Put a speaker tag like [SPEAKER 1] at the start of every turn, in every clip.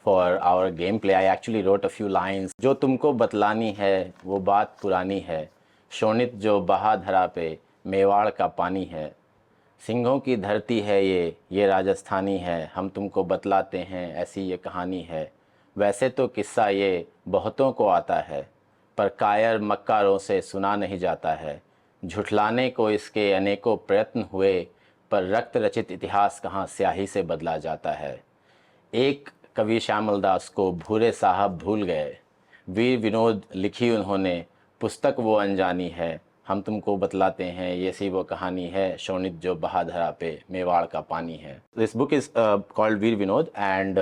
[SPEAKER 1] For our gameplay, I actually wrote a few lines. जो तुमको बतलानी है वो बात पुरानी है, शोणित जो बहा धरा पे मेवाड़ का पानी है। सिंहों की धरती है ये राजस्थानी है, हम तुमको बतलाते हैं ऐसी ये कहानी है। वैसे तो किस्सा ये बहुतों को आता है, पर कायर मक्कारों से सुना नहीं जाता है। झुठलाने को इसके अनेकों प्रयत्न हुए, पर रक्त रचित इतिहास कहाँ स्याही से बदला जाता है। एक कवि श्यामल दास को भूरे साहब भूल गए, वीर विनोद लिखी उन्होंने, पुस्तक वो अनजानी है, हम तुमको बतलाते हैं ये सी वो कहानी है, शोणित जो बहाधरा पे मेवाड़ का पानी है। This book is called Veer Vinod and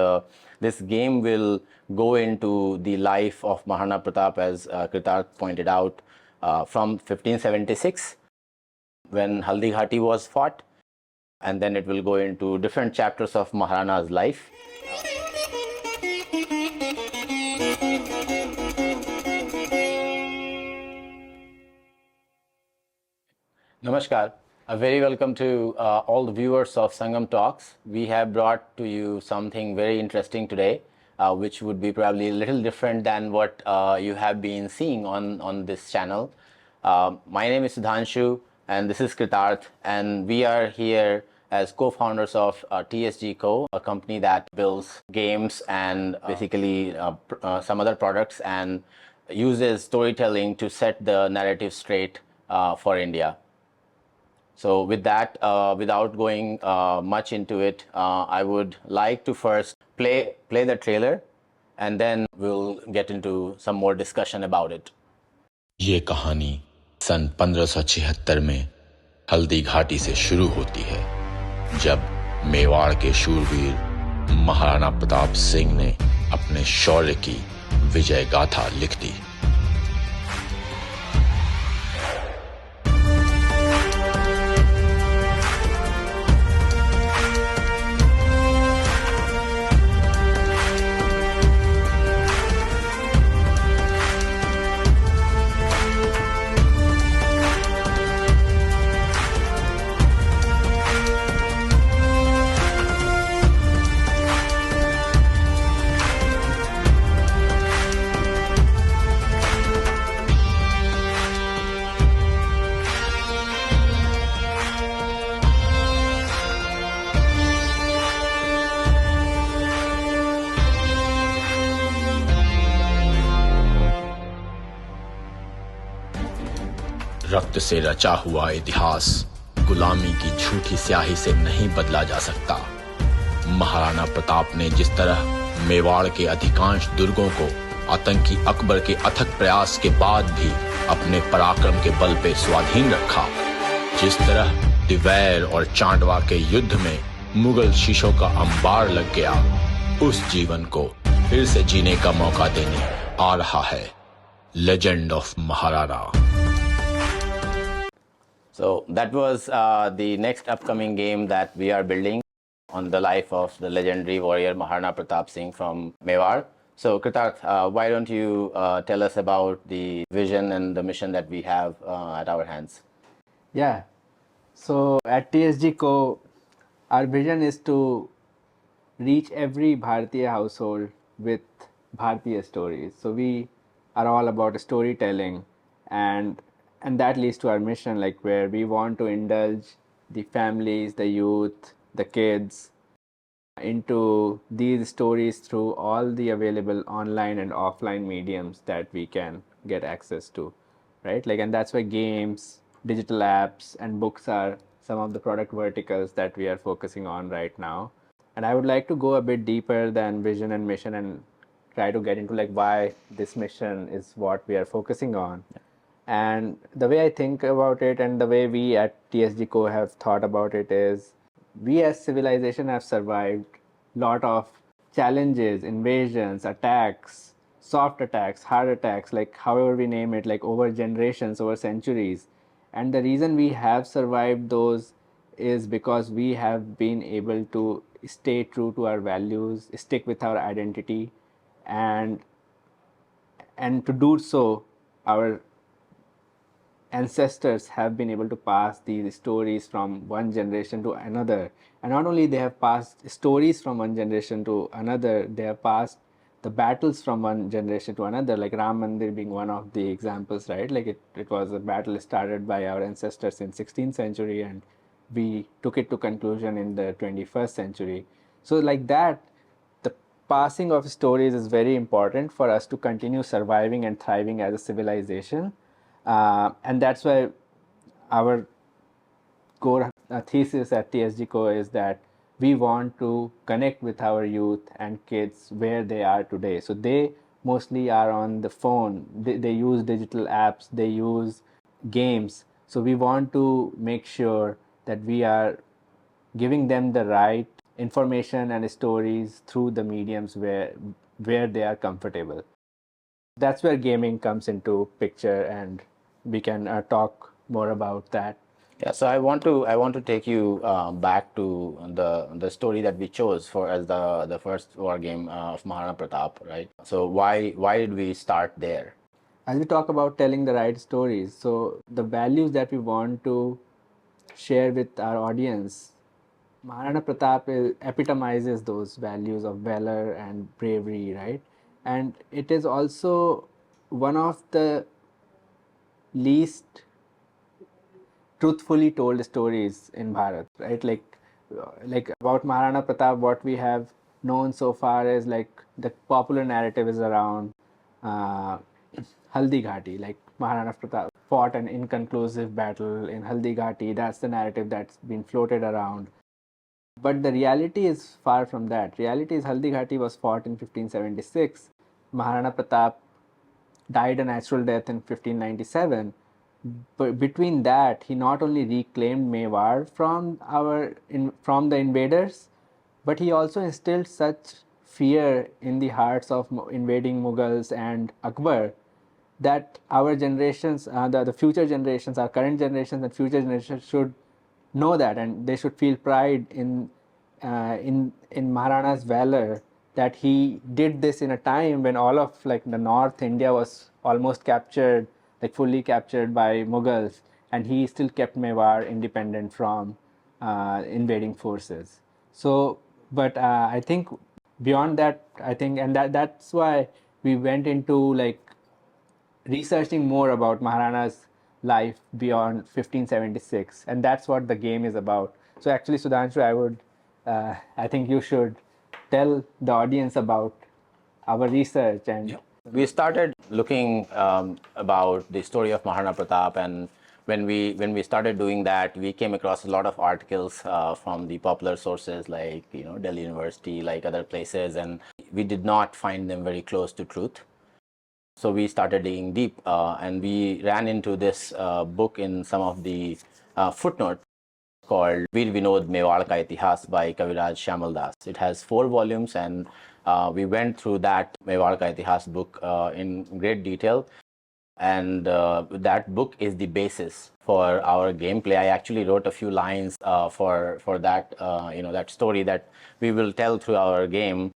[SPEAKER 1] this game will go into the life of Maharana Pratap, as Kritarth pointed out, from 1576 when Haldi Ghati was fought, and then it will go into different chapters of Maharana's life. Namaskar. A very welcome to all the viewers of Sangam Talks. We have brought to you something very interesting today, which would be probably a little different than what you have been seeing on this channel. My name is Sudhanshu and this is Kritarth, and we are here as co-founders of TSG Co, a company that builds games and basically some other products and uses storytelling to set the narrative straight for India. So with that, without going much into it, I would like to first play the trailer, and then we'll get into some more discussion about it.
[SPEAKER 2] ये कहानी सन 1576 में हल्दी घाटी से शुरू होती है, जब मेवाड़ के शूरवीर महाराणा प्रताप सिंह ने अपने शौर्य की विजय गाथा लिख दी। रक्त से रचा हुआ इतिहास गुलामी की झूठी स्याही से नहीं बदला जा सकता। महाराणा प्रताप ने जिस तरह मेवाड़ के अधिकांश दुर्गों को आतंकी अकबर के अथक प्रयास के बाद भी अपने पराक्रम के बल पे स्वाधीन रखा, जिस तरह दिवैर और चांडवा के युद्ध में मुगल शीशों का अंबार लग गया, उस जीवन को फिर से जीने का मौका देने आ रहा है legend of Maharana.
[SPEAKER 1] So that was the next upcoming game that we are building on the life of the legendary warrior Maharana Pratap Singh from Mewar. So Kritarth, why don't you tell us about the vision and the mission that we have at our hands?
[SPEAKER 3] Yeah. So at TSG Co, our vision is to reach every Bharatiya household with Bharatiya stories. So we are all about storytelling, and that leads to our mission, like where we want to indulge the families, the youth, the kids into these stories through all the available online and offline mediums that we can get access to, right? Like, and that's why games, digital apps, and books are some of the product verticals that we are focusing on right now. And I would like to go a bit deeper than vision and mission and try to get into like why this mission is what we are focusing on. And the way I think about it and the way we at TSG Co have thought about it is, we as civilization have survived lot of challenges, invasions, attacks, soft attacks, hard attacks, like however we name it, like over generations, over centuries. And the reason we have survived those is because we have been able to stay true to our values, stick with our identity, and to do so, our ancestors have been able to pass these stories from one generation to another. And not only they have passed stories from one generation to another, they have passed the battles from one generation to another, like Ram Mandir being one of the examples, right? Like it was a battle started by our ancestors in 16th century, and we took it to conclusion in the 21st century. So like that, the passing of stories is very important for us to continue surviving and thriving as a civilization. And that's why our core thesis at TSG Co is that we want to connect with our youth and kids where they are today. So they mostly are on the phone, they use digital apps, they use games. So we want to make sure that we are giving them the right information and stories through the mediums where they are comfortable. That's where gaming comes into picture, and we can talk more about that.
[SPEAKER 1] Yeah, so I want to take you back to the story that we chose for as the first war game of Maharana Pratap, right? So why did we start there?
[SPEAKER 3] As we talk about telling the right stories, so the values that we want to share with our audience, Maharana Pratap epitomizes those values of valor and bravery, right? And it is also one of the least truthfully told stories in Bharat, right? Like about Maharana Pratap, what we have known so far is like the popular narrative is around uh, Haldi Ghati, like Maharana Pratap fought an inconclusive battle in Haldi Ghati. That's the narrative that's been floated around. But the reality is far from that. Reality is Haldi Ghati was fought in 1576. Maharana Pratap died a natural death in 1597. But between that, he not only reclaimed Mewar from the invaders, but he also instilled such fear in the hearts of invading Mughals and Akbar that our generations, the future generations, our current generations and future generations should know that, and they should feel pride in Maharana's valor, that he did this in a time when all of like the North India was almost captured, like fully captured by Mughals, and he still kept Mewar independent from invading forces. So, but I think beyond that, I think, and that's why we went into like researching more about Maharana's life beyond 1576, and that's what the game is about. So actually, Sudhanshu, I think you should tell the audience about our research and.
[SPEAKER 1] Yep. We started looking about the story of Maharana Pratap, and when we started doing that, we came across a lot of articles from the popular sources like Delhi University, like other places, and we did not find them very close to truth. So we started digging deep, and we ran into this book in some of the footnotes called Veer Vinod Mewar Ka Itihas by Kaviraj Shyamal Das. It has 4 volumes, and we went through that Mewar Ka Itihas book in great detail. And that book is the basis for our gameplay. I actually wrote a few lines for that that story that we will tell through our game.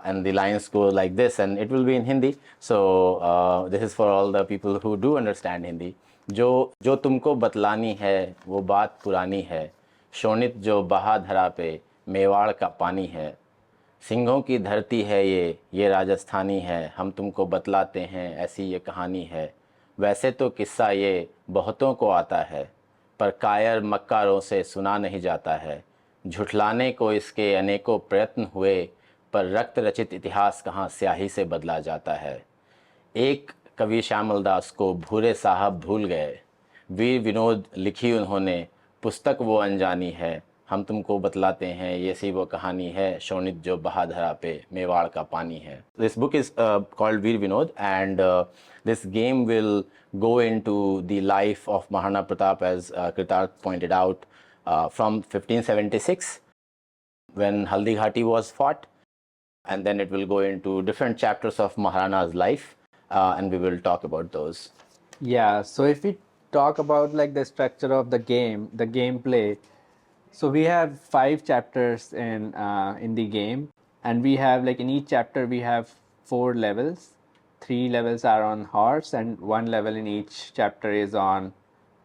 [SPEAKER 1] And the lines go like this, and it will be in Hindi. So this is for all the people who do understand Hindi. जो तुमको बतलानी है वो बात पुरानी है, शोणित जो बहा धरा पे मेवाड़ का पानी है, सिंहों की धरती है ये राजस्थानी है, हम तुमको बतलाते हैं ऐसी ये कहानी है। वैसे तो किस्सा ये बहुतों को आता है, पर कायर मक्कारों से सुना नहीं जाता है। झुठलाने को इसके अनेकों प्रयत्न हुए, पर रक्त रचित इतिहास कहाँ स्याही से बदला जाता है। एक कवि श्यामल दास को भूरे साहब भूल गए, वीर विनोद लिखी उन्होंने, पुस्तक वो अनजानी है, हम तुमको बतलाते हैं ये सी वो कहानी है, शोणित जो बहाधरा पे मेवाड़ का पानी है। This book is called Veer Vinod, and this game will go into the life of Maharana Pratap, as Kritarth pointed out, from 1576 when Haldi Ghati was fought, and then it will go into different chapters of Maharana's life, and we will talk about those.
[SPEAKER 3] Yeah, so if we talk about like the structure of the game, the gameplay, so we have 5 chapters in the game, and we have like in each chapter we have 4 levels. 3 levels are on horse, and 1 level in each chapter is on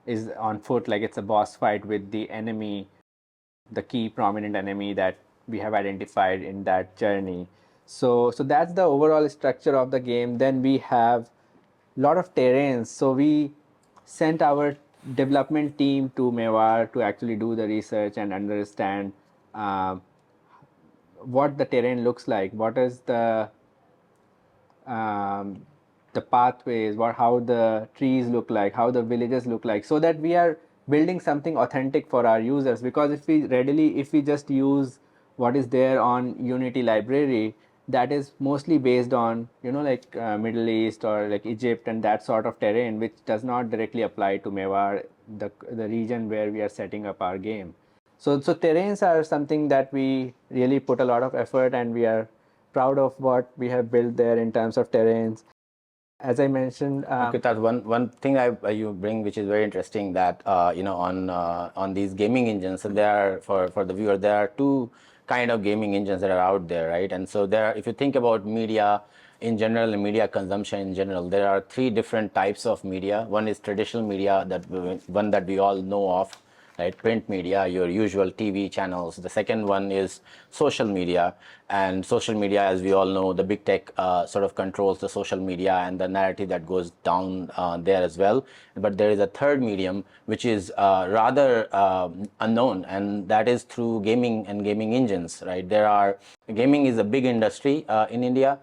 [SPEAKER 3] is on foot, like it's a boss fight with the enemy, the key prominent enemy that we have identified in that journey. So that's the overall structure of the game. Then we have a lot of terrains. So we sent our development team to Mewar to actually do the research and understand um, what the terrain looks like, what is um, the pathways, what how the trees look like, how the villages look like, so that we are building something authentic for our users. Because if we just use what is there on Unity library, that is mostly based on like Middle East or like Egypt and that sort of terrain, which does not directly apply to Mewar, the region where we are setting up our game. So terrains are something that we really put a lot of effort, and we are proud of what we have built there in terms of terrains. As I mentioned,
[SPEAKER 1] Okay, that one thing you bring, which is very interesting, that on these gaming engines, so there are, for the viewer, there are two kind of gaming engines that are out there, right? And so if you think about media in general and media consumption in general, there are three different types of media. One is traditional media, one that we all know of, right? Print media, your usual TV channels. The second one is social media, and social media, as we all know, the big tech sort of controls the social media and the narrative that goes down there as well. But there is a third medium which is rather unknown, and that is through gaming and gaming engines, right? Gaming is a big industry in India.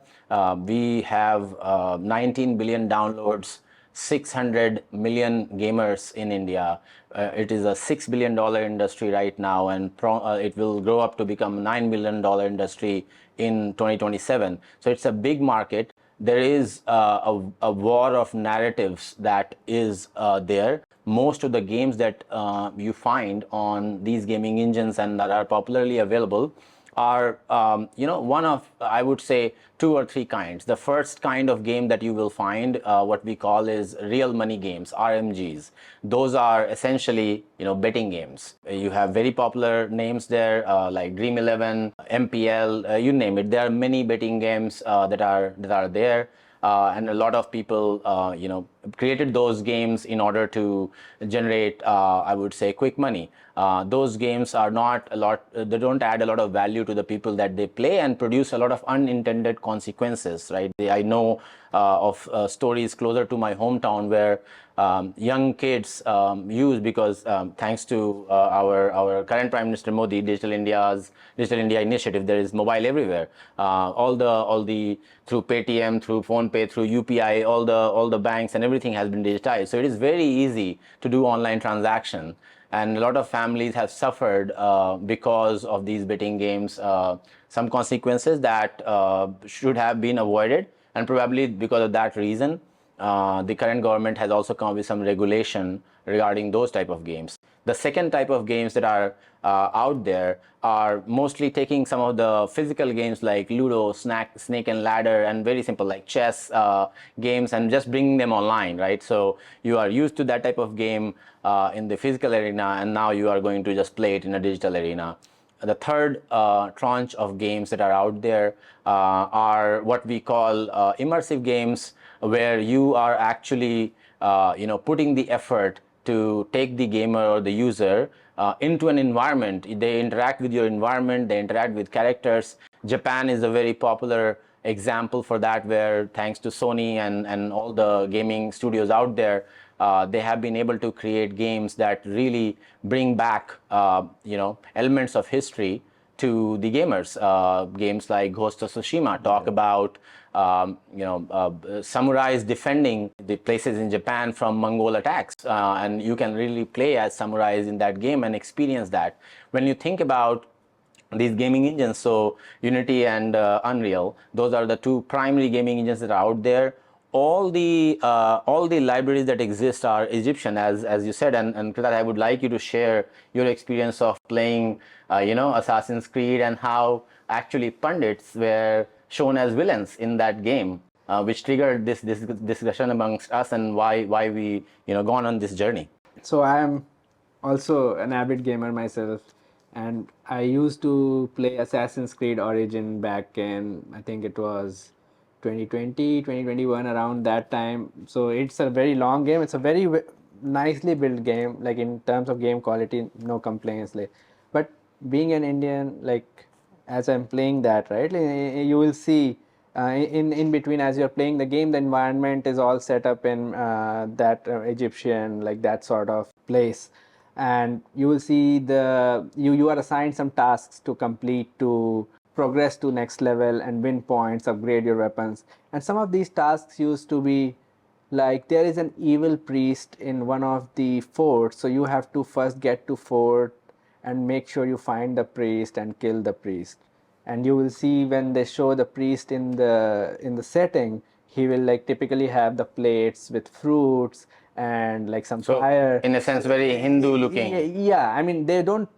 [SPEAKER 1] We have 19 billion downloads, 600 million gamers in India. It is a $6 billion industry right now, and it will grow up to become a $9 billion industry in 2027. So it's a big market. There is a war of narratives that is there. Most of the games that you find on these gaming engines and that are popularly available are one of, I would say, two or three kinds. The first kind of game that you will find, what we call is real money games, RMGs. Those are essentially betting games. You have very popular names there, like Dream 11, MPL, you name it. There are many betting games that are there. And a lot of people, created those games in order to generate, I would say, quick money. Those games are not a lot, they don't add a lot of value to the people that they play, and produce a lot of unintended consequences, right? I know of stories closer to my hometown where young kids use, because thanks to our current Prime Minister Modi, Digital India initiative, there is mobile everywhere. All the through Paytm, through PhonePe, through UPI, all the banks and everything has been digitized. So it is very easy to do online transaction, and a lot of families have suffered because of these betting games. Some consequences that should have been avoided, and probably because of that reason, the current government has also come up with some regulation regarding those type of games. The second type of games that are out there are mostly taking some of the physical games like Ludo, Snake and Ladder, and very simple like chess games, and just bringing them online, right? So you are used to that type of game in the physical arena, and now you are going to just play it in a digital arena. The third tranche of games that are out there are what we call immersive games, where you are actually putting the effort to take the gamer or the user into an environment. They interact with your environment, they interact with characters. Japan is a very popular example for that, where thanks to Sony and all the gaming studios out there, they have been able to create games that really bring back elements of history to the gamers. Games like Ghost of Tsushima talk about samurais defending the places in Japan from Mongol attacks, and you can really play as samurais in that game and experience that. When you think about these gaming engines, so Unity and Unreal, those are the two primary gaming engines that are out there. All the libraries that exist are Egyptian, as you said, and Kritat, I would like you to share your experience of playing Assassin's Creed, and how actually pundits were shown as villains in that game, which triggered this discussion amongst us, and why we gone on this journey.
[SPEAKER 3] so I am also an avid gamer myself, and I used to play Assassin's Creed Origin back in, I think it was 2020, 2021, around that time. So it's a very long game. It's a very nicely built game, like in terms of game quality, no complaints. Like, but being an Indian, like as I'm playing that, right, you will see in between as you're playing the game, the environment is all set up in that Egyptian, like that sort of place, and you will see you are assigned some tasks to complete to progress to next level and win points, upgrade your weapons. And some of these tasks used to be like there is an evil priest in one of the forts, so you have to first get to fort and make sure you find the priest and kill the priest. And you will see when they show the priest in the setting, he will like typically have the plates with fruits and like some
[SPEAKER 1] So,
[SPEAKER 3] fire.
[SPEAKER 1] in a sense, very Hindu looking.
[SPEAKER 3] Yeah, I mean, they don't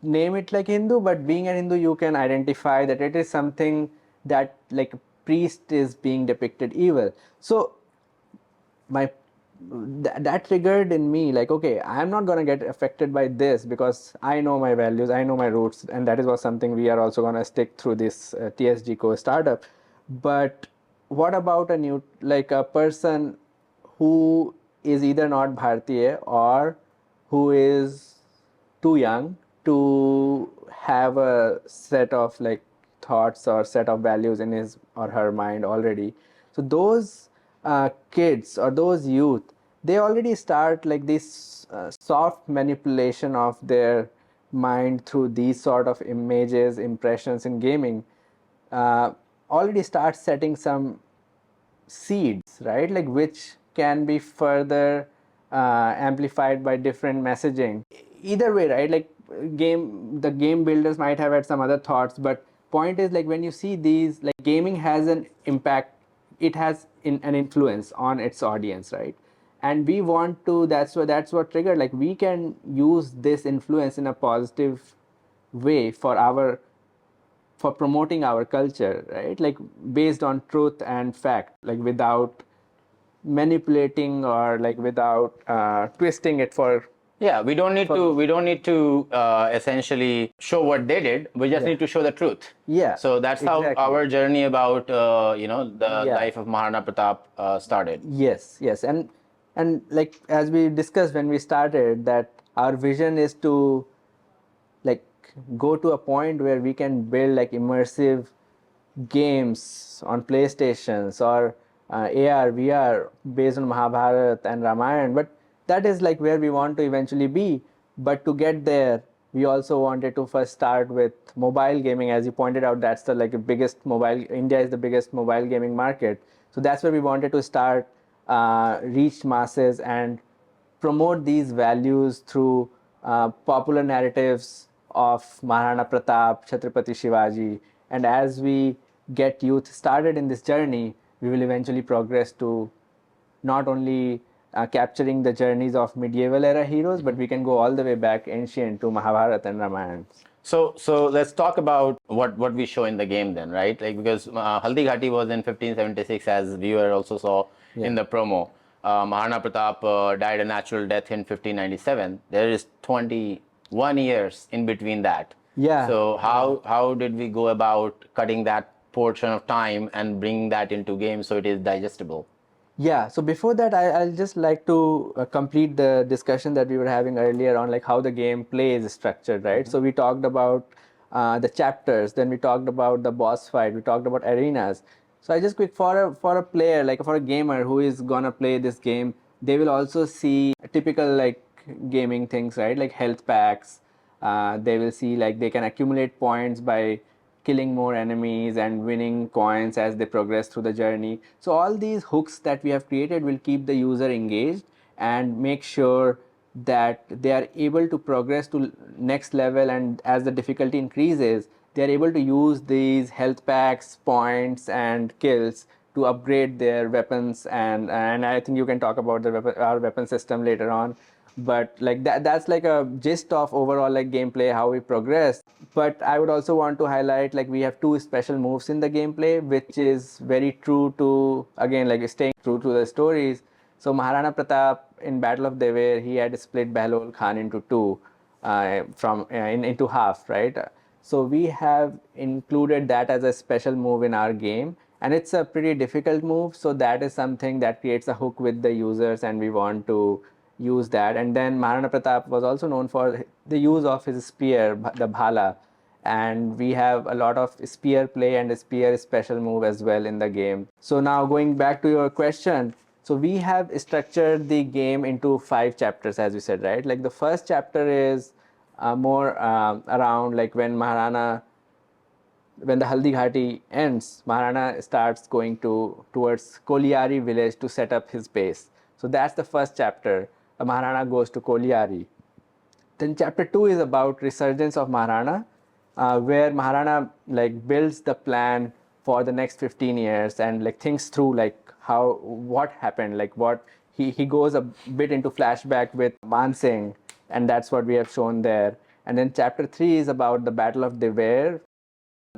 [SPEAKER 3] name it like Hindu, but being an Hindu, you can identify that it is something that like a priest is being depicted evil. So my that triggered in me like, okay, I'm not going to get affected by this because I know my values, I know my roots, and that is what something we are also going to stick through this TSG Co startup. But what about a new, like a person who is either not Bharatiya or who is too young to have a set of like thoughts or set of values in his or her mind already? So those kids or those youth, they already start like this soft manipulation of their mind through these sort of images, impressions in gaming, uh, already start setting some seeds, right? Like which can be further amplified by different messaging. Either way, right? Like the game builders might have had some other thoughts, but point is like when you see these, like gaming has an impact, it has an influence on its audience, right? And we want to, that's what triggered, like we can use this influence in a positive way for promoting our culture, right? Like based on truth and fact, like without manipulating or like without twisting it for.
[SPEAKER 1] Yeah, we don't need to essentially show what they did. We just
[SPEAKER 3] Yeah.
[SPEAKER 1] need to show the truth.
[SPEAKER 3] Yeah,
[SPEAKER 1] So that's how
[SPEAKER 3] exactly.
[SPEAKER 1] our journey about the
[SPEAKER 3] Yeah.
[SPEAKER 1] life of Maharana Pratap started.
[SPEAKER 3] Yes, and like as we discussed when we started, that our vision is to like go to a point where we can build like immersive games on PlayStations or AR, VR based on Mahabharata and Ramayana. But that is like where we want to eventually be. But to get there, we also wanted to first start with mobile gaming. As you pointed out, that's the like biggest mobile. India is the biggest mobile gaming market. So that's where we wanted to start, reach masses and promote these values through popular narratives of Maharana Pratap, Chhatrapati Shivaji. And as we get youth started in this journey, we will eventually progress to not only capturing the journeys of medieval era heroes, but we can go all the way back ancient to Mahabharata and Ramayana.
[SPEAKER 1] So let's talk about what we show in the game then, right? Like because Haldi Ghati was in 1576, as viewer also saw in the promo. Maharana Pratap died a natural death in 1597. There is 21 years in between that.
[SPEAKER 3] Yeah.
[SPEAKER 1] So how did we go about cutting that portion of time and bringing that into game so it is digestible?
[SPEAKER 3] Yeah, so before that, I'll just like to complete the discussion that we were having earlier on like how the gameplay is structured, right? So we talked about the chapters, then we talked about the boss fight, we talked about arenas. So I just quick for a player, like for a gamer who is gonna play this game, they will also see typical like gaming things, right? Like health packs. They will see like they can accumulate points by killing more enemies and winning coins as they progress through the journey. So all these hooks that we have created will keep the user engaged and make sure that they are able to progress to next level, and as the difficulty increases, they are able to use these health packs, points and kills to upgrade their weapons. And I think you can talk about our weapon system later on, but like that's like a gist of overall like gameplay, how we progress. But I would also want to highlight like we have two special moves in the gameplay, which is very true to, again, like staying true to the stories. So Maharana Pratap in Battle of Dever, he had split Bahlol Khan into two, into half, right? So we have included that as a special move in our game, and it's a pretty difficult move. So that is something that creates a hook with the users, and we want to use that. And then Maharana Pratap was also known for the use of his spear, the bhala, and we have a lot of spear play and a spear special move as well in the game. So now going back to your question, so we have structured the game into 5 chapters, as you said, right? Like the first chapter is more around like when the Haldi Ghati ends, Maharana starts going towards Koliari village to set up his base. So that's the first chapter. Maharana goes to Koliari. Then chapter 2 is about resurgence of Maharana, where Maharana like builds the plan for the next 15 years and like thinks through like what happened, like what he goes a bit into flashback with Man Singh, and that's what we have shown there. And then chapter 3 is about the Battle of Dever,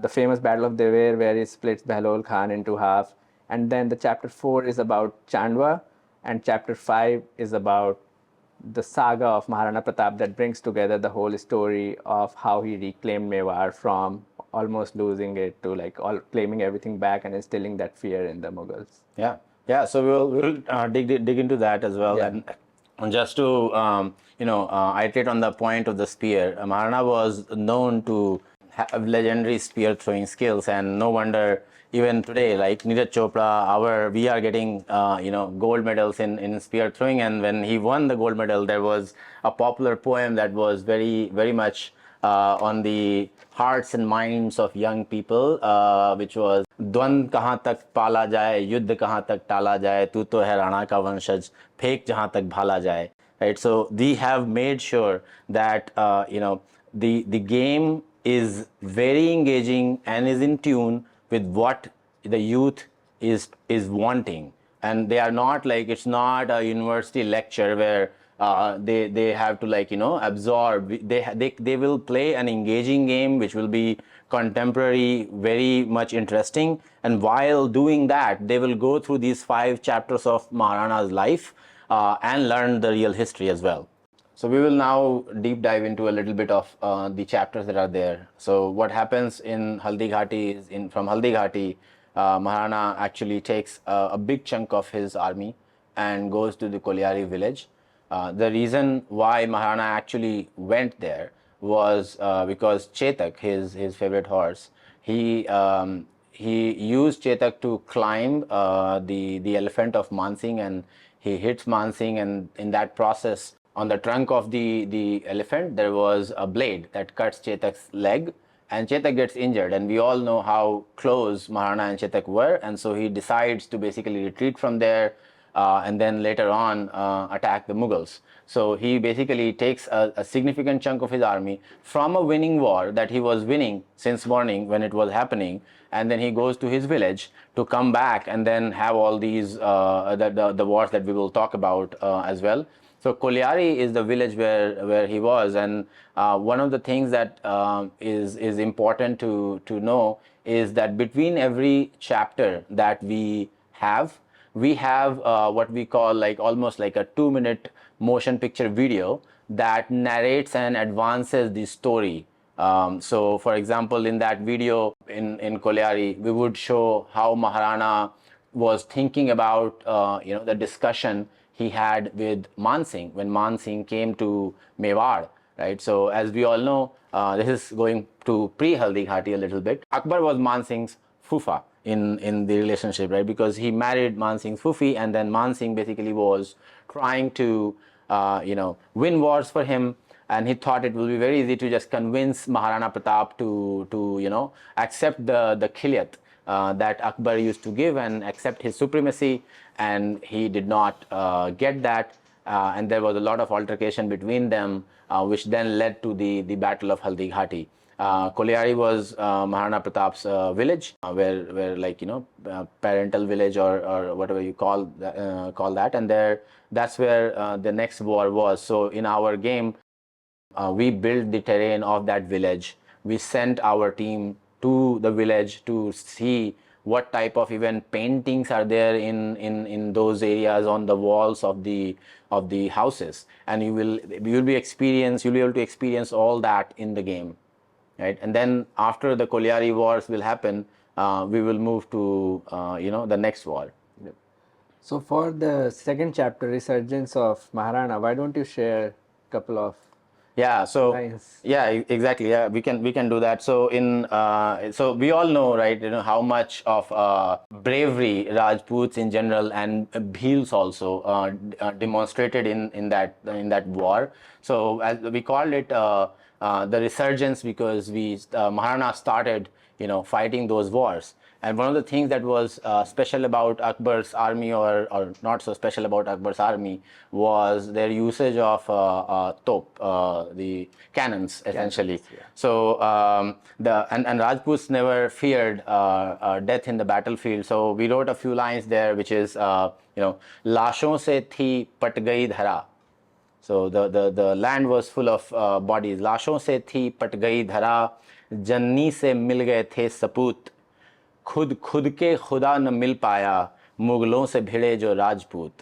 [SPEAKER 3] the famous Battle of Dever, where he splits Behlol Khan into half. And then the chapter 4 is about Chandwa, and chapter 5 is about the saga of Maharana Pratap that brings together the whole story of how he reclaimed Mewar from almost losing it to like all claiming everything back and instilling that fear in the Mughals.
[SPEAKER 1] Yeah, yeah. So we'll dig into that as well.
[SPEAKER 3] Yeah.
[SPEAKER 1] And just to iterate on the point of the spear, Maharana was known to have legendary spear throwing skills, and no wonder even today, like Neeraj Chopra, we are getting gold medals in spear throwing. And when he won the gold medal, there was a popular poem that was very very much on the hearts and minds of young people, which was द्वंद कहाँ तक पाला जाए, युद्ध कहाँ तक टाला जाए, तू तो है राणा का वंशज, फेंक जहाँ तक भाला जाए. Right, so we have made sure that the game is very engaging and is in tune with what the youth is wanting, and they are not like, it's not a university lecture where they have to absorb. They will play an engaging game which will be contemporary, very much interesting, and while doing that they will go through these 5 chapters of Maharana's life and learn the real history as well. So we will now deep dive into a little bit of the chapters that are there. So what happens in Haldi Ghati is, from Haldi Ghati, Maharana actually takes a big chunk of his army and goes to the Koliari village. The reason why Maharana actually went there was because Chetak, his favorite horse, he used Chetak to climb the elephant of Man Singh, and he hits Man Singh, and in that process, on the trunk of the elephant, there was a blade that cuts Chetak's leg, and Chetak gets injured. And we all know how close Maharana and Chetak were, and so he decides to basically retreat from there and then later on attack the Mughals. So he basically takes a significant chunk of his army from a winning war that he was winning since morning when it was happening, and then he goes to his village to come back and then have all these the wars that we will talk about as well. So Koliari is the village where he was, and one of the things that is important to know is that between every chapter that we have what we call like almost like a 2-minute motion picture video that narrates and advances the story. So for example, in that video in Koliari, we would show how Maharana was thinking about the discussion he had with Man Singh when Man Singh came to Mewar, right? So as we all know, this is going to pre-Haldi Ghati a little bit. Akbar was Man Singh's Fufa in the relationship, right? Because he married Man Singh's Fufi, and then Man Singh basically was trying to win wars for him, and he thought it will be very easy to just convince Maharana Pratap to accept the khiliyat that Akbar used to give and accept his supremacy, and he did not get that, and there was a lot of altercation between them, which then led to the Battle of Haldi Ghati. Koliari was Maharana Pratap's village, where like parental village or whatever you call that, and that's where the next war was. So in our game, we built the terrain of that village. We sent our team to the village to see what type of even paintings are there in those areas on the walls of the houses, and you'll be able to experience all that in the game, right? And then after the Koliari wars will happen, we will move to the next war.
[SPEAKER 3] So for the second chapter, Resurgence of Maharana, why don't you share a couple of
[SPEAKER 1] Yeah, so
[SPEAKER 3] lines?
[SPEAKER 1] yeah, exactly. Yeah, we can do that. So so we all know, right, how much of bravery Rajputs in general and Bhils also demonstrated in that war. So as we called it the resurgence, because Maharana started fighting those wars. And one of the things that was special about Akbar's army, or not so special about Akbar's army, was their usage of top, the cannons, essentially.
[SPEAKER 3] Yeah.
[SPEAKER 1] So and Rajputs never feared death in the battlefield. So we wrote a few lines there, which is लाशों से थी पट गई धरा. So the land was full of bodies. लाशों से थी पट गई धरा, जन्नी से मिल गए थे सपूत, खुद खुद के खुदा न मिल पाया, मुगलों से भिड़े जो Rajput.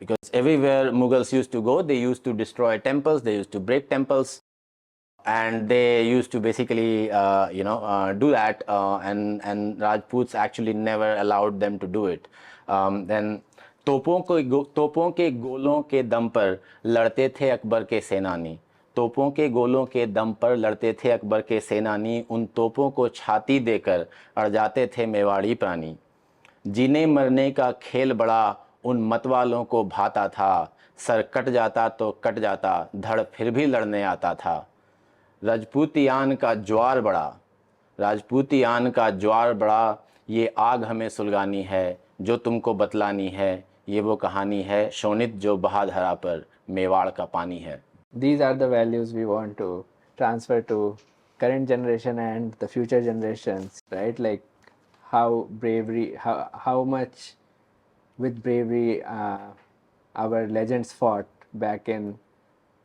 [SPEAKER 1] Because everywhere Mughals used to go, they used to destroy temples, they used to break temples, and they used to basically do that, and Rajputs actually never allowed them to do it. Then तोपों के गोलों के दम पर लड़ते थे अकबर के सेनानी. तोपों के गोलों के दम पर लड़ते थे अकबर के सेनानी, उन तोपों को छाती देकर अड़ जाते थे मेवाड़ी प्राणी. जीने मरने का खेल बड़ा उन मतवालों को भाता था, सर कट जाता तो कट जाता, धड़ फिर भी लड़ने आता था. राजपूतियान का ज्वार बड़ा, राजपूतियान का ज्वार बड़ा, ये आग हमें सुलगानी है, जो तुमको बतलानी है, ये वो कहानी है, शोणित जो बहा धरा पर मेवाड़ का पानी है.
[SPEAKER 3] These are the values we want to transfer to current generation and the future generations, right? Like how bravery, how much with bravery our legends fought back in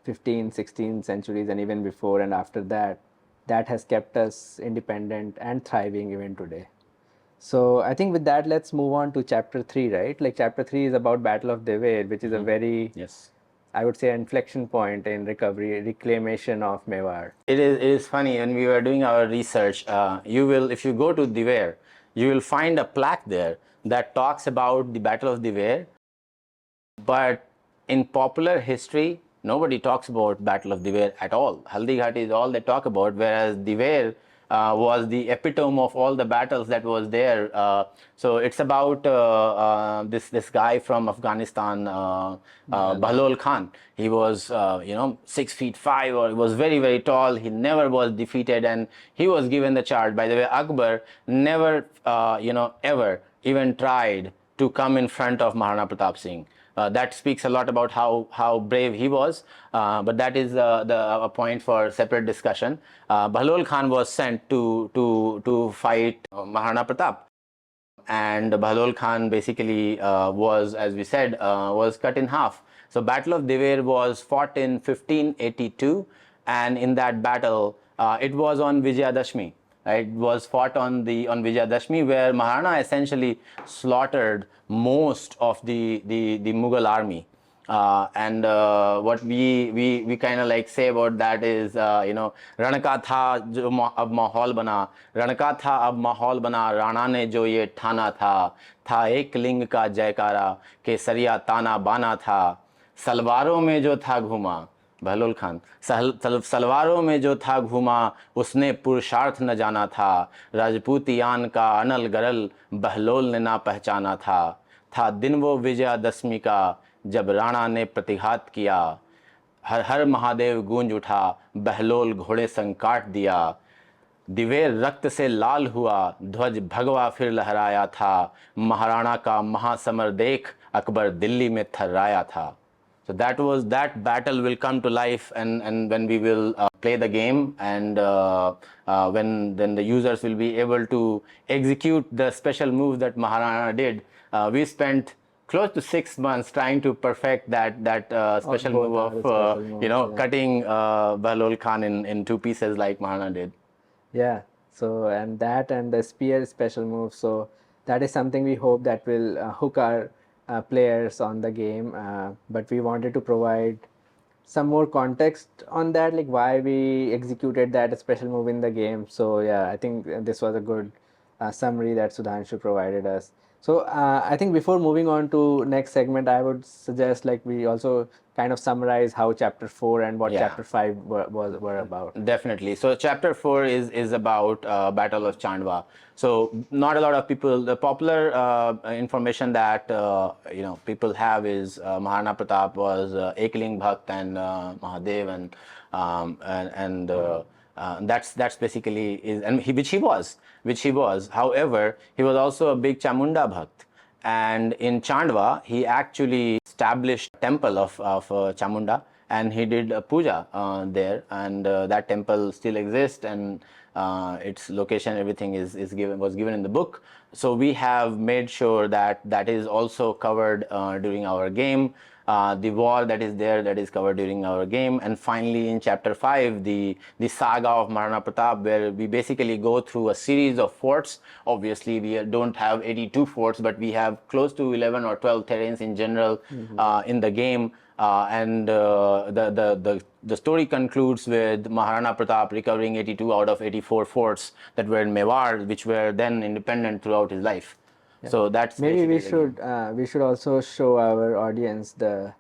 [SPEAKER 3] 15th, 16th centuries and even before and after that. That has kept us independent and thriving even today. So I think with that, let's move on to chapter 3, right? Like chapter 3 is about Battle of Dever, which is a very,
[SPEAKER 1] Yes.
[SPEAKER 3] I would say, inflection point in recovery, reclamation of Mewar.
[SPEAKER 1] It is funny, when we were doing our research, if you go to Dever, you will find a plaque there that talks about the Battle of Dever, but in popular history, nobody talks about Battle of Dever at all. Haldi Ghati is all they talk about, whereas Dever was the epitome of all the battles that was there. So it's about this guy from Afghanistan, Bahlol Khan. He was 6'5", or he was very, very tall. He never was defeated, and he was given the charge. By the way, Akbar never ever even tried to come in front of Maharana Pratap Singh. That speaks a lot about how brave he was, but that is a point for separate discussion. Bahlol Khan was sent to fight Maharana Pratap, and Bahlol Khan basically was, as we said, was cut in half. So Battle of Dever was fought in 1582, and in that battle, it was on Vijayadashmi. Right, was fought on Vijayadashmi, where Maharana essentially slaughtered most of the Mughal army. And what we kind of like say about that is, रण का था जो अब माहौल बना, रण का था अब माहौल बना, राणा ने जो ये ठाना था एक लिंग का जयकारा, केसरिया ताना बाना था, सलवारों में जो था घूमा. बहलोल खान, सलवारों में जो था घूमा, उसने पुरुषार्थ न जाना था, राजपूतियान का अनल गरल बहलोल ने ना पहचाना था दिन वो विजयादशमी का, जब राणा ने प्रतिघात किया, हर हर महादेव गूंज उठा, बहलोल घोड़े संग काट दिया. दिवेर रक्त से लाल हुआ, ध्वज भगवा फिर लहराया था, महाराणा का महासमर देख अकबर दिल्ली में थर्राया था. So that battle will come to life, and when we will play the game, and when then the users will be able to execute the special move that Maharana did. We spent close to 6 months trying to perfect that special move of cutting Bahlol Khan in two pieces like Maharana did.
[SPEAKER 3] Yeah. So and the spear special move. So that is something we hope that will hook our players on the game. But we wanted to provide some more context on that, like why we executed that special move in the game. So yeah, I think this was a good summary that Sudhanshu provided us. So I think before moving on to next segment, I would suggest like we also kind of summarize how chapter 4 and what
[SPEAKER 1] Yeah.
[SPEAKER 3] chapter 5 were about.
[SPEAKER 1] Definitely. So chapter 4 is about Battle of Chandwa. So not a lot of people. The popular information that people have is Maharana Pratap was Ekling Bhakt and Mahadev and that's basically is and which he was. However, he was also a big Chamunda Bhakt. And in Chandwa, he actually established a temple of Chamunda, and he did a puja there, and that temple still exists, and its location, everything was given in the book. So we have made sure that that is also covered during our game. The war that is there, that is covered during our game. And finally, in chapter 5, the saga of Maharana Pratap, where we basically go through a series of forts. Obviously, we don't have 82 forts, but we have close to 11 or 12 terrains in general in the game. The story concludes with Maharana Pratap recovering 82 out of 84 forts that were in Mewar, which were then independent throughout his life. So that's
[SPEAKER 3] Maybe
[SPEAKER 1] basically
[SPEAKER 3] we should also show our audience the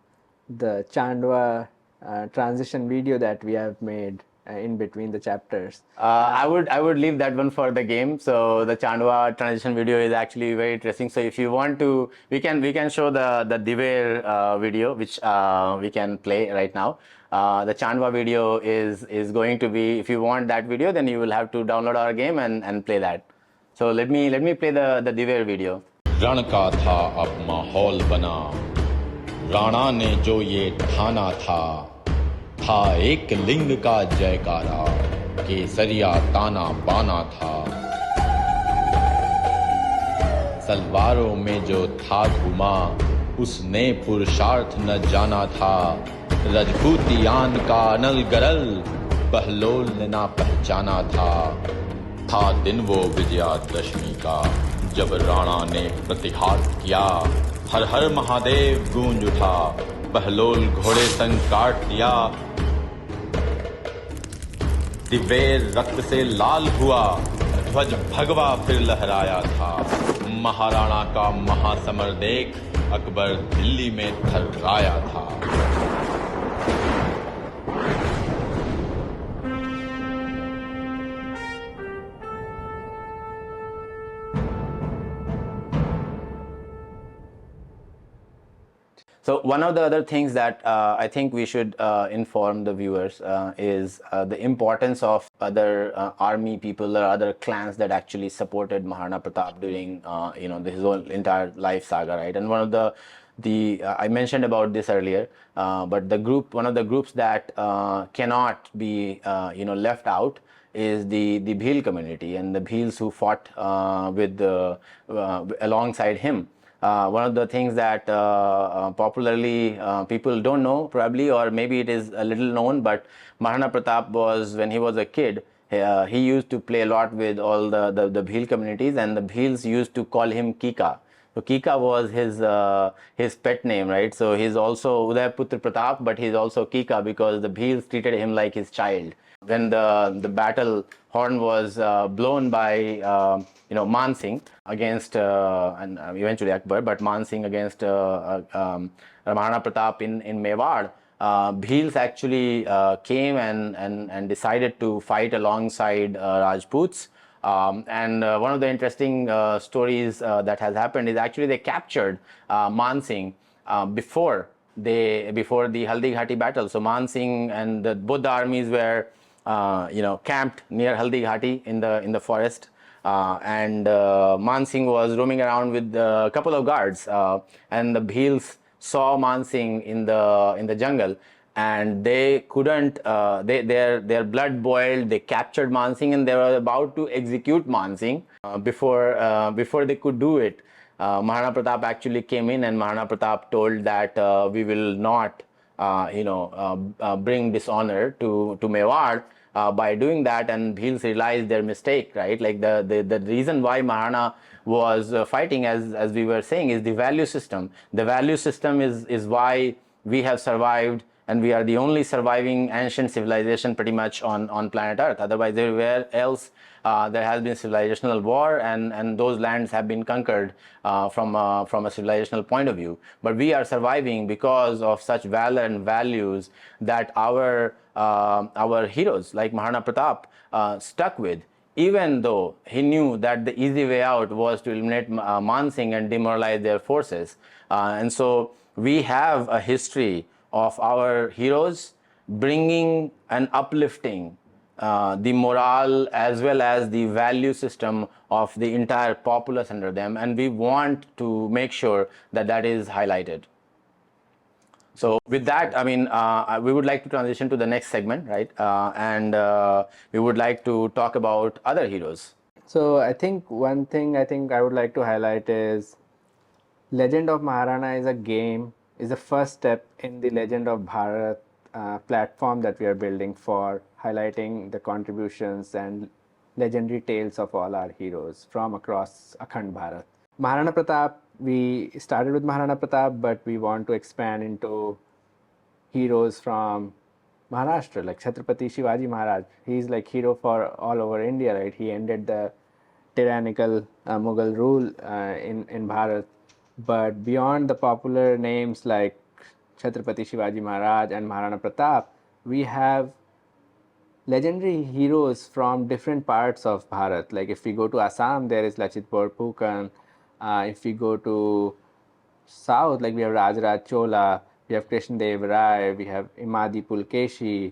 [SPEAKER 3] Chandwa transition video that we have made in between the chapters.
[SPEAKER 1] I would leave that one for the game. So the Chandwa transition video is actually very interesting. So if you want to, we can show the Diver video, which we can play right now. The Chandwa video is going to be, if you want that video, then you will have to download our game and play that. So let me play the Diver video.
[SPEAKER 2] रण का था अब माहौल बना, राणा ने जो ये ठाना था एक लिंग का जयकारा, केसरिया ताना बाना था। सलवारों में जो था घुमा, उसने पुरुषार्थ न जाना था। रजपूतियान का अनल गरल, बहलोल ने ना पहचाना था दिन वो विजयादशमी का, जब राणा ने प्रतिहार किया। हर हर महादेव गूंज उठा, बहलोल घोड़े संग काट दिया। दिव्य रक्त से लाल हुआ, ध्वज भगवा फिर लहराया था। महाराणा का महासमर देख, अकबर दिल्ली में थर्राया था।
[SPEAKER 1] So one of the other things that I think we should inform the viewers is the importance of other army people or other clans that actually supported Maharana Pratap during his whole entire life saga, right? And one of the I mentioned about this earlier, but one of the groups that cannot be left out is the Bhil community and the Bhils who fought alongside him. One of the things that popularly people don't know probably, or maybe it is a little known, but Maharana Pratap was, when he was a kid, he used to play a lot with all the Bhil communities, and the Bhils used to call him Kika. So Kika was his pet name, right? So he's also Udayputra Pratap, but he's also Kika because the Bhils treated him like his child. When the battle horn was blown by Man Singh against and eventually Akbar, but Man Singh against Maharana Pratap in Mewar, Bhils actually came and decided to fight alongside Rajputs. And one of the interesting stories that has happened is actually they captured Man Singh before the Haldi Ghati battle. So Man Singh and both the armies were camped near Haldi Ghati in the forest. And Man Singh was roaming around with a couple of guards, and the Bhils saw Man Singh in the jungle, and they couldn't. Their blood boiled. They captured Man Singh, and they were about to execute Man Singh. Before they could do it, Maharana Pratap actually came in, and Maharana Pratap told that we will not, bring dishonor to Mewar. By doing that, and Bhils realized their mistake, right? Like the reason why Maharana was fighting, as we were saying, is the value system. The value system is why we have survived and we are the only surviving ancient civilization pretty much on planet Earth. Otherwise, everywhere else there has been civilizational war, and those lands have been conquered from a civilizational point of view. But we are surviving because of such valor and values that our heroes like Maharana Pratap stuck with, even though he knew that the easy way out was to eliminate Man Singh and demoralize their forces. And so we have a history of our heroes bringing and uplifting the morale as well as the value system of the entire populace under them, and we want to make sure that that is highlighted. So with that, I mean, we would like to transition to the next segment, right? And we would like to talk about other heroes.
[SPEAKER 3] So I think one thing I would like to highlight is Legend of Maharana is a game, is the first step in the Legend of Bharat platform that we are building for highlighting the contributions and legendary tales of all our heroes from across Akhand Bharat. Maharana Pratap, we started with Maharana Pratap, but we want to expand into heroes from Maharashtra, like Chhatrapati Shivaji Maharaj. He's like hero for all over India, right? He ended the tyrannical Mughal rule in Bharat. But beyond the popular names like Chhatrapati Shivaji Maharaj and Maharana Pratap, we have legendary heroes from different parts of Bharat. Like if we go to Assam, there is Lachit Borphukan. If we go to south, like we have Rajraj Chola, we have Krishnadev Rai, we have Imadi Pulkeshi.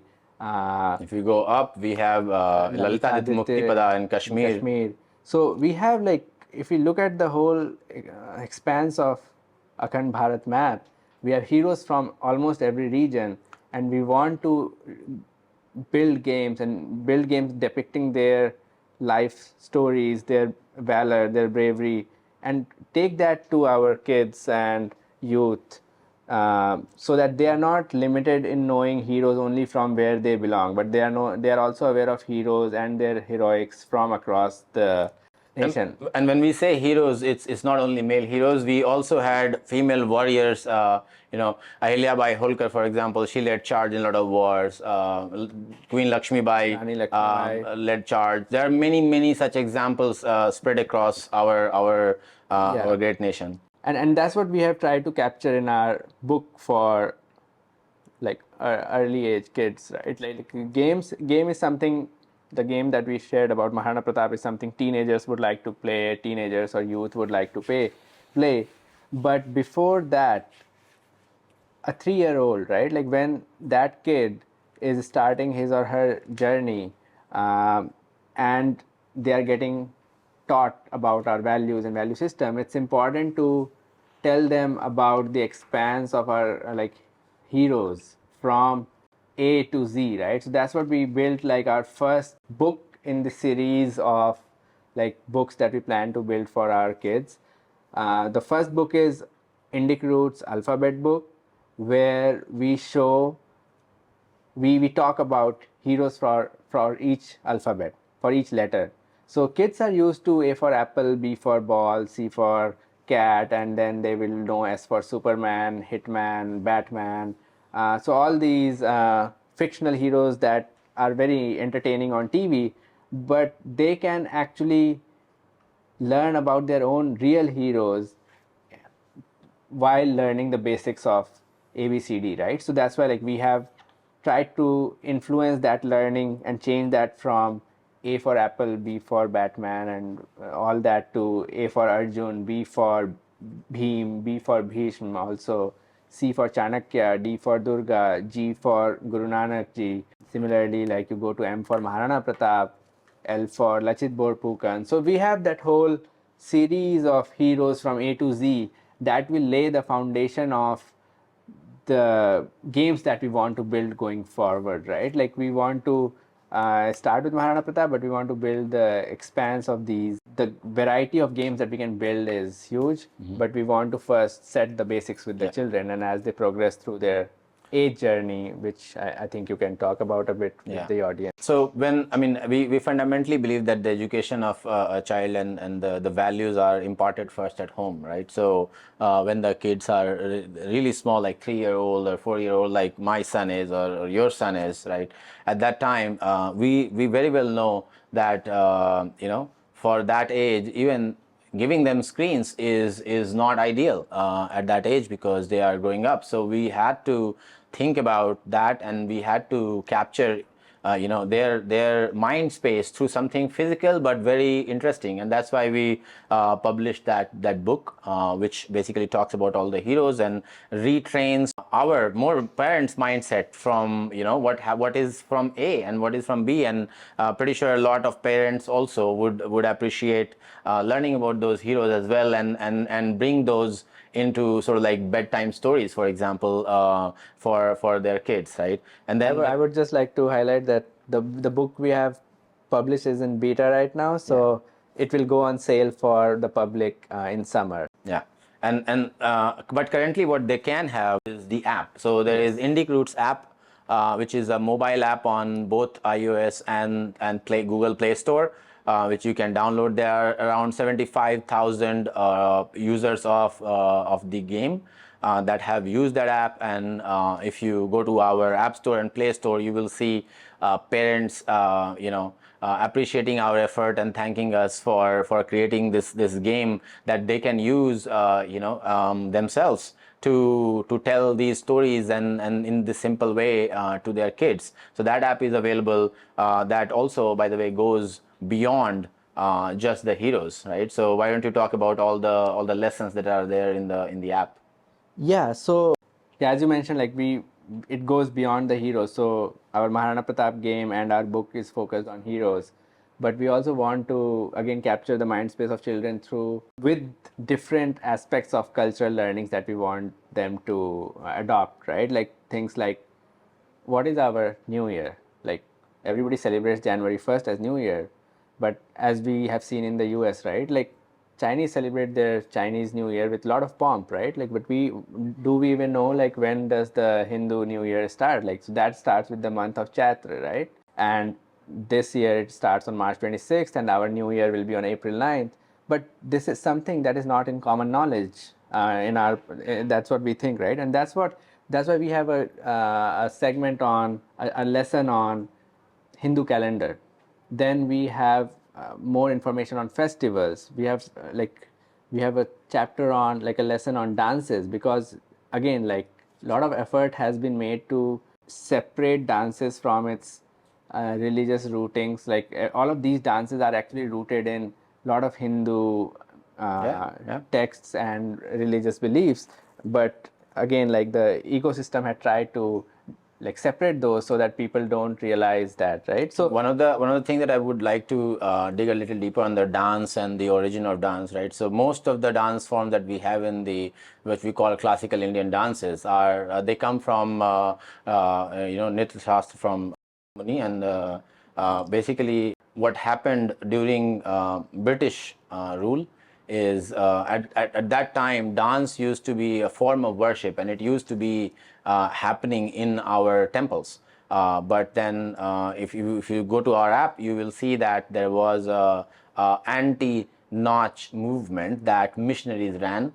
[SPEAKER 1] If you go up, we have Lalita Aditya Muktipada in Kashmir.
[SPEAKER 3] So we have, like, if we look at the whole expanse of Akhand Bharat map, we have heroes from almost every region, and we want to build games depicting their life stories, their valor, their bravery, and take that to our kids and youth, so that they are not limited in knowing heroes only from where they belong, but they are also aware of heroes and their heroics from across the nation.
[SPEAKER 1] And when we say heroes, it's not only male heroes. We also had female warriors. Ahilya Bai Holkar, for example, she led charge in a lot of wars. Queen Lakshmi Bai
[SPEAKER 3] Rani Lakshmi Bai.
[SPEAKER 1] led charge. There are many such examples spread across our great nation.
[SPEAKER 3] And that's what we have tried to capture in our book for like early age kids, right? Like game is something. The game that we shared about Maharana Pratap is something teenagers would like to play, teenagers or youth would like to play. But before that, a 3-year-old, right? Like when that kid is starting his or her journey, and they are getting taught about our values and value system, it's important to tell them about the expanse of our like heroes from A to Z, right? So that's what we built, like our first book in the series of like books that we plan to build for our kids. The first book is Indic Roots Alphabet Book, where we talk about heroes for each alphabet, for each letter. So kids are used to A for apple, B for ball, C for cat, and then they will know S for Superman, Hitman, Batman. So all these fictional heroes that are very entertaining on TV, but they can actually learn about their own real heroes while learning the basics of ABCD, right? So that's why like we have tried to influence that learning and change that from A for apple, B for Batman, and all that to A for Arjun, B for Bhim, B for Bhishma, also C for Chanakya, D for Durga, G for Guru Nanak Ji. Similarly, like you go to M for Maharana Pratap, L for Lachit Borphukan. So we have that whole series of heroes from A to Z that will lay the foundation of the games that we want to build going forward, right? Like we want to start with Maharana Pratap, but we want to build the expanse of these. The variety of games that we can build is huge, but we want to first set the basics with the children, and as they progress through their age journey, which I think you can talk about a bit
[SPEAKER 1] Yeah.
[SPEAKER 3] with the audience.
[SPEAKER 1] So we fundamentally believe that the education of a child and the values are imparted first at home, right? So when the kids are really small, like 3-year-old or 4-year-old, like my son is or your son is, right? At that time, we very well know that for that age, even giving them screens is not ideal at that age because they are growing up. So we had to think about that, and we had to capture their mind space through something physical but very interesting. And that's why we published that book, which basically talks about all the heroes and retrains our more parents mindset from what is from A and what is from B. And pretty sure a lot of parents also would appreciate learning about those heroes as well, and bring those into sort of like bedtime stories, for example, for their kids, right? And then
[SPEAKER 3] I would just like to highlight that the book we have published is in beta right now, so it will go on sale for the public in summer.
[SPEAKER 1] yeah, and but currently what they can have is the app. So there is Indic Roots app, which is a mobile app on both iOS and Google Play Store, which you can download. There are around 75,000 users of the game that have used that app. And if you go to our App Store and Play Store, you will see parents appreciating our effort and thanking us for creating this game that they can use themselves to tell these stories and in this simple way to their kids. So that app is available. That also, by the way, goes beyond just the heroes, right? So why don't you talk about all the lessons that are there in the app?
[SPEAKER 3] Yeah, so as you mentioned, like it goes beyond the heroes. So our Maharana Pratap game and our book is focused on heroes, but we also want to again capture the mind space of children through with different aspects of cultural learnings that we want them to adopt, right? Like things like what is our New Year? Like everybody celebrates January 1st as New Year, but as we have seen in the US, right? Like Chinese celebrate their Chinese New Year with a lot of pomp, right? Like, but we even know like when does the Hindu New Year start? Like, so that starts with the month of Chaitra, right? And this year it starts on March 26th, and our New Year will be on April 9th. But this is something that is not in common knowledge in our. That's what we think, right? And that's why we have a segment on a lesson on Hindu calendar. Then we have more information on festivals. We have we have a chapter on like a lesson on dances, because again, like a lot of effort has been made to separate dances from its religious rootings. Like all of these dances are actually rooted in a lot of Hindu texts and religious beliefs. But again, like the ecosystem had tried to like separate those so that people don't realize that, right? So
[SPEAKER 1] one of the things that I would like to dig a little deeper on the dance and the origin of dance, right? So most of the dance forms that we have in the which we call classical Indian dances are they come from Nritya Shastra from Muni. And basically what happened during British rule is at that time dance used to be a form of worship, and it used to be happening in our temples. But then if you go to our app, you will see that there was a anti-Nach movement that missionaries ran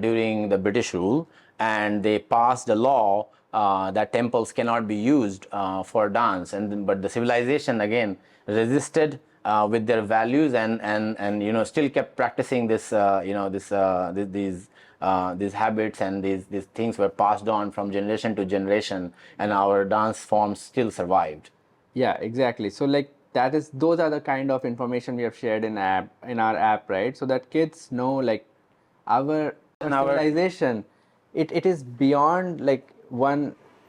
[SPEAKER 1] during the British rule, and they passed a law that temples cannot be used for dance. But the civilization again resisted with their values, and still kept practicing this these habits, and these things were passed on from generation to generation, and our dance forms still survived.
[SPEAKER 3] yeah, exactly. So like those are the kind of information we have shared in our app, right? So that kids know like our civilization, it is beyond like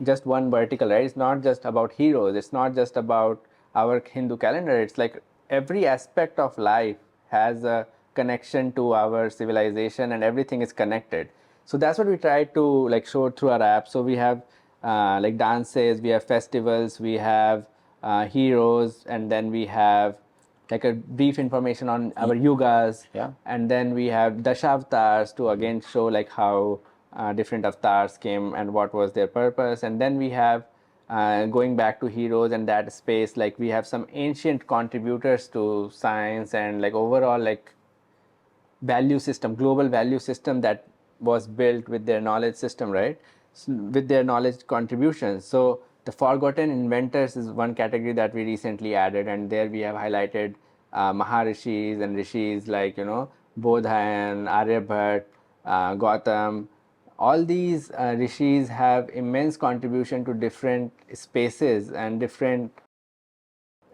[SPEAKER 3] just one vertical, right? It's not just about heroes, it's not just about our Hindu calendar. It's like every aspect of life has a connection to our civilization, and everything is connected. So that's what we try to like show through our app. So we have like dances, we have festivals, we have heroes, and then we have like a brief information on our yugas.
[SPEAKER 1] Yeah.
[SPEAKER 3] And then we have dashavatars to again show like how different avatars came and what was their purpose. And then we have going back to heroes and that space, like we have some ancient contributors to science and like overall like value system, global value system that was built with their knowledge system, right? With their knowledge contributions. So the forgotten inventors is one category that we recently added, and there we have highlighted Maharishis and rishis like, you know, Bodhayan, Aryabhat, Gautam. All these rishis have immense contribution to different spaces and different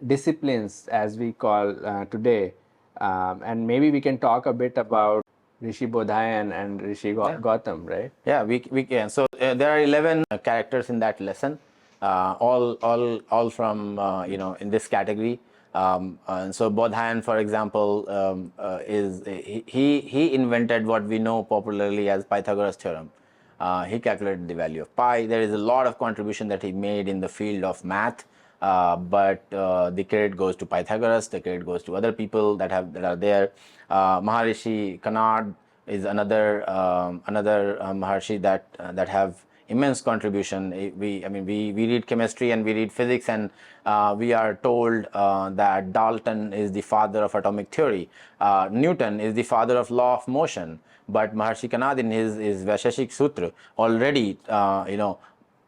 [SPEAKER 3] disciplines, as we call today. And maybe we can talk a bit about Rishi Bodhayan and Rishi Gautam, right?
[SPEAKER 1] Yeah, we can. So there are 11 characters in that lesson, all from in this category. And so Bodhayan, for example, is he invented what we know popularly as Pythagoras theorem. He calculated the value of pi. There is a lot of contribution that he made in the field of math, but the credit goes to Pythagoras. The credit goes to other people that are there. Maharishi Kanad is another Maharshi that have immense contribution. We read chemistry and we read physics, and we are told that Dalton is the father of atomic theory. Newton is the father of law of motion. But Maharshi Kanad in his Vaisheshik Sutra already,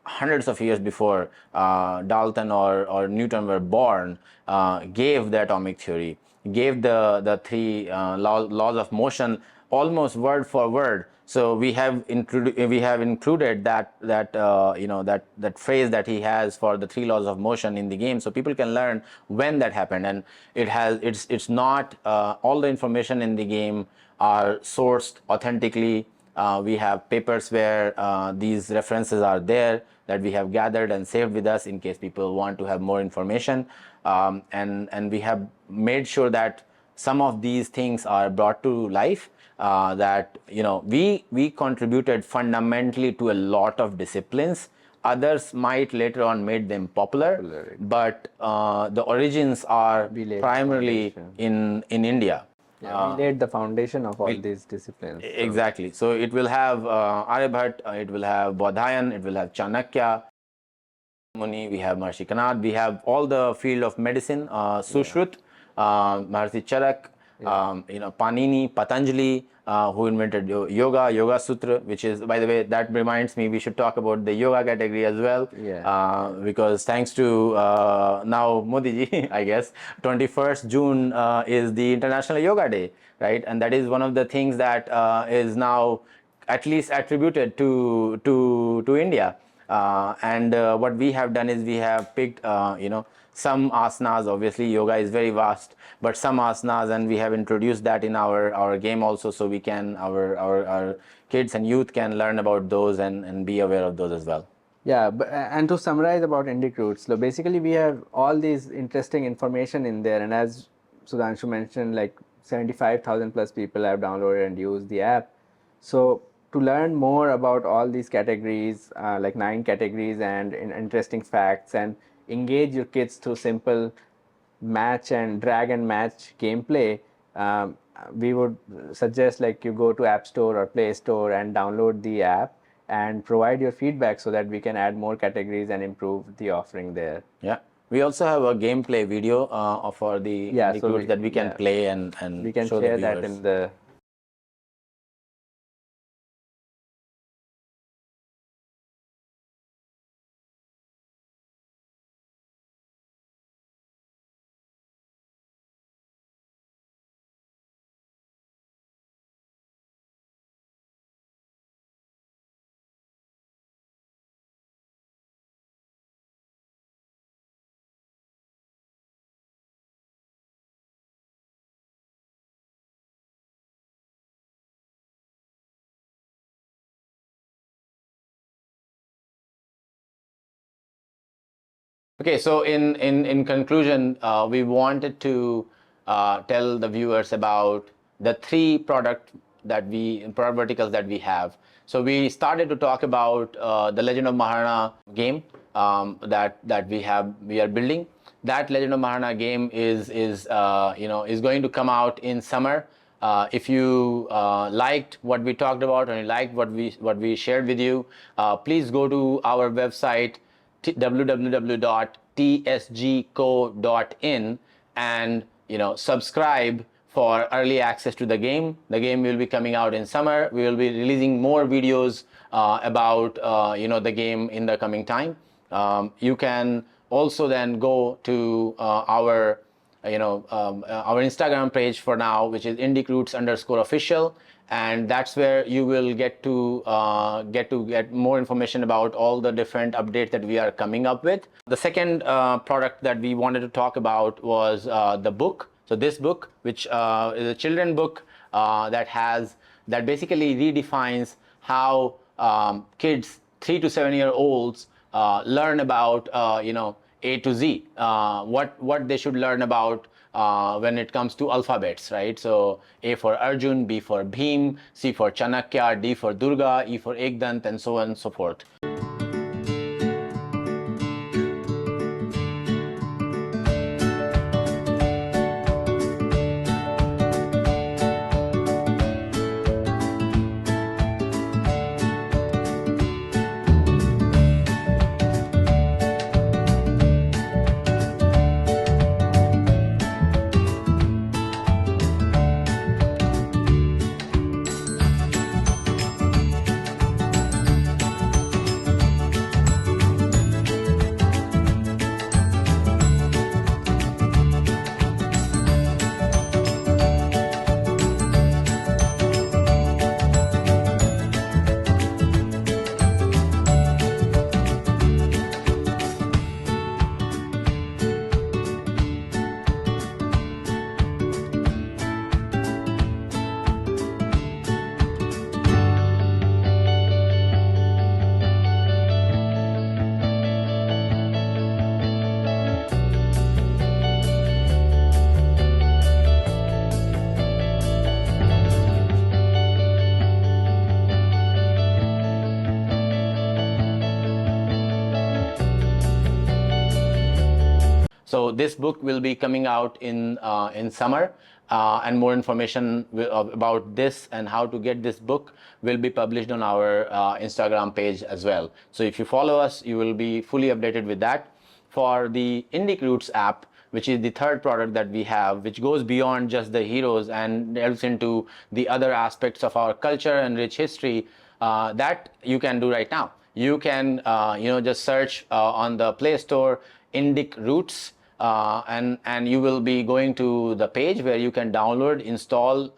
[SPEAKER 1] hundreds of years before Dalton or Newton were born, gave the atomic theory, gave the three laws of motion almost word for word. So we have included that phrase that he has for the three laws of motion in the game, so people can learn when that happened. And it's not all the information in the game are sourced authentically. We have papers where these references are there that we have gathered and saved with us in case people want to have more information. And we have made sure that some of these things are brought to life. That we contributed fundamentally to a lot of disciplines. Others might later on made them popular. But the origins are primarily in India.
[SPEAKER 3] Yeah, we laid the foundation of all these disciplines.
[SPEAKER 1] Exactly. So it will have Aryabhat, it will have Bodhayan, it will have Chanakya, Muni, we have Maharshi Kanad, we have all the field of medicine, Sushrut, Maharshi Charak, Panini, Patanjali, who invented Yoga Sutra, which is, by the way, that reminds me, we should talk about the yoga category as well. Because thanks to now Modi ji, I guess, 21st June is the International Yoga Day, right? And that is one of the things that is now at least attributed to India. And what we have done is we have picked, some asanas. Obviously, yoga is very vast, but some asanas, and we have introduced that in our game also, so we can our kids and youth can learn about those and be aware of those as well.
[SPEAKER 3] Yeah, and to summarize about Indic Roots, so basically we have all these interesting information in there, and as Sudhanshu mentioned, like 75,000 plus people have downloaded and used the app. So to learn more about all these categories, like 9 categories and interesting facts, and engage your kids through simple match and drag and match gameplay, we would suggest like you go to App Store or Play Store and download the app and provide your feedback so that we can add more categories and improve the offering there.
[SPEAKER 1] Yeah. We also have a gameplay video for the groups that we can play and
[SPEAKER 3] we can
[SPEAKER 1] show
[SPEAKER 3] share
[SPEAKER 1] the
[SPEAKER 3] that in the
[SPEAKER 1] Okay, so in conclusion, we wanted to tell the viewers about the 3 product verticals that we have. So we started to talk about the Legend of Maharana game that we are building. That Legend of Maharana game is going to come out in summer. If you liked what we talked about and you liked what we shared with you, please go to our website www.tsgco.in and subscribe for early access to the game. The game will be coming out in summer. We will be releasing more videos about the game in the coming time. You can also then go to our Instagram page for now, which is IndiCroots_official, and that's where you will get more information about all the different updates that we are coming up with. The second product that we wanted to talk about was the book. So this book, which is a children book that basically redefines how kids 3 to 7 year olds learn about A to Z, what they should learn about when it comes to alphabets, right? So A for Arjun, B for Bhim, C for Chanakya, D for Durga, E for Ekdant, and so on and so forth. So this book will be coming out in summer, and more information about this and how to get this book will be published on our Instagram page as well. So if you follow us, you will be fully updated with that. For the IndiCroots app, which is the third product that we have, which goes beyond just the heroes and delves into the other aspects of our culture and rich history, that you can do right now. You can just search on the Play Store IndiCroots, and you will be going to the page where you can download, install,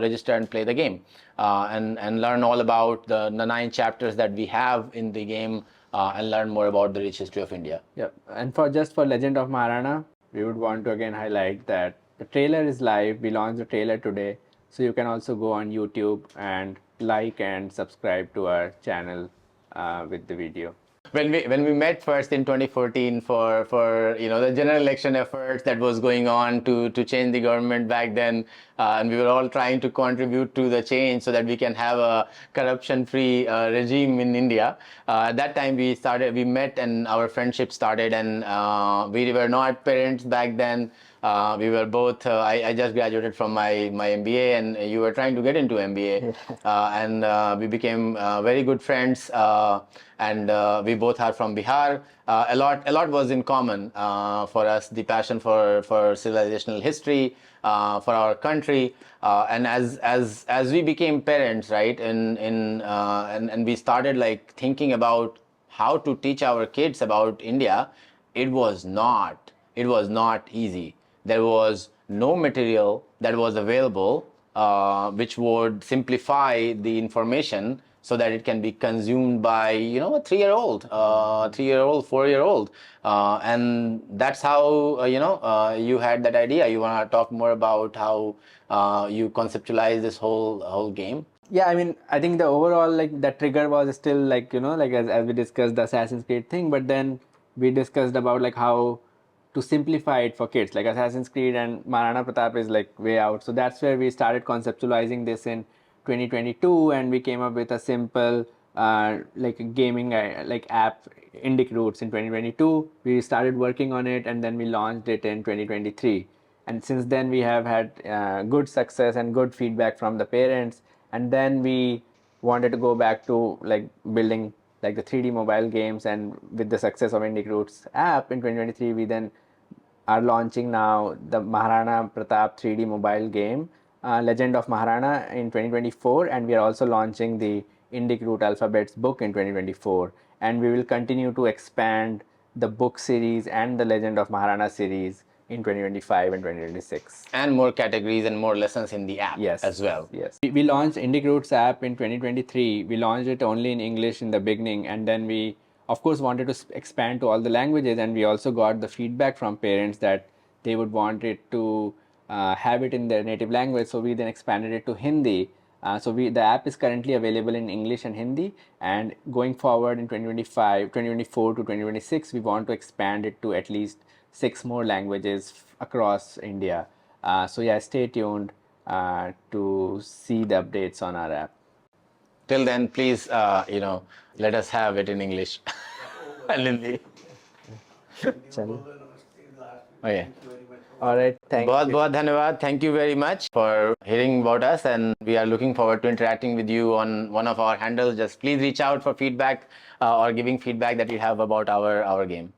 [SPEAKER 1] register and play the game, and learn all about the 9 chapters that we have in the game, and learn more about the rich history of India.
[SPEAKER 3] Yeah, and for Legend of Maharana, we would want to again highlight that the trailer is live. We launched the trailer today, so you can also go on YouTube and like and subscribe to our channel with the video.
[SPEAKER 1] When we met first in 2014 for the general election efforts that was going on to change the government back then, and we were all trying to contribute to the change so that we can have a corruption-free regime in India. At that time we met and our friendship started, and we were not parents back then. We were both, I just graduated from my MBA, and you were trying to get into MBA. And we became very good friends, and we both are from Bihar. A lot was in common for us, the passion for civilizational history, for our country. And as we became parents, right, and we started like thinking about how to teach our kids about India, it was not easy. There was no material that was available which would simplify the information so that it can be consumed by a 3-year-old, 4-year-old, and that's how you had that idea. You want to talk more about how you conceptualize this whole game?
[SPEAKER 3] Yeah, I mean, I think the overall that trigger was still like as we discussed the Assassin's Creed thing, but then we discussed about how to simplify it for kids. Like Assassin's Creed and Maharana Pratap is like way out. So that's where we started conceptualizing this in 2022, and we came up with a simple gaming app, IndiCroots, in 2022. We started working on it, and then we launched it in 2023. and since then we have had good success and good feedback from the parents. And then we wanted to go back to like building like the 3D mobile games, and with the success of Indic Roots app in 2023, we then are launching now the Maharana Pratap 3D mobile game, Legend of Maharana, in 2024, and we are also launching the Indic Root Alphabets book in 2024. And we will continue to expand the book series and the Legend of Maharana series in 2025 and 2026.
[SPEAKER 1] And more categories and more lessons in the app
[SPEAKER 3] Yes,
[SPEAKER 1] as well.
[SPEAKER 3] Yes, we launched Indic Roots app in 2023. We launched it only in English in the beginning, and then we, of course, wanted to expand to all the languages. And we also got the feedback from parents that they would want it to have it in their native language. So we then expanded it to Hindi. So the app is currently available in English and Hindi, and going forward in 2024 to 2026, we want to expand it to at least 6 more languages across India. So yeah, stay tuned to see the updates on our app.
[SPEAKER 1] Till then, please, let us have it in English and Hindi. Okay.
[SPEAKER 3] All right, thank you.
[SPEAKER 1] बहुत धन्यवाद. Thank you very much for hearing about us, and we are looking forward to interacting with you on one of our handles. Just please reach out for feedback or giving feedback that you have about our game.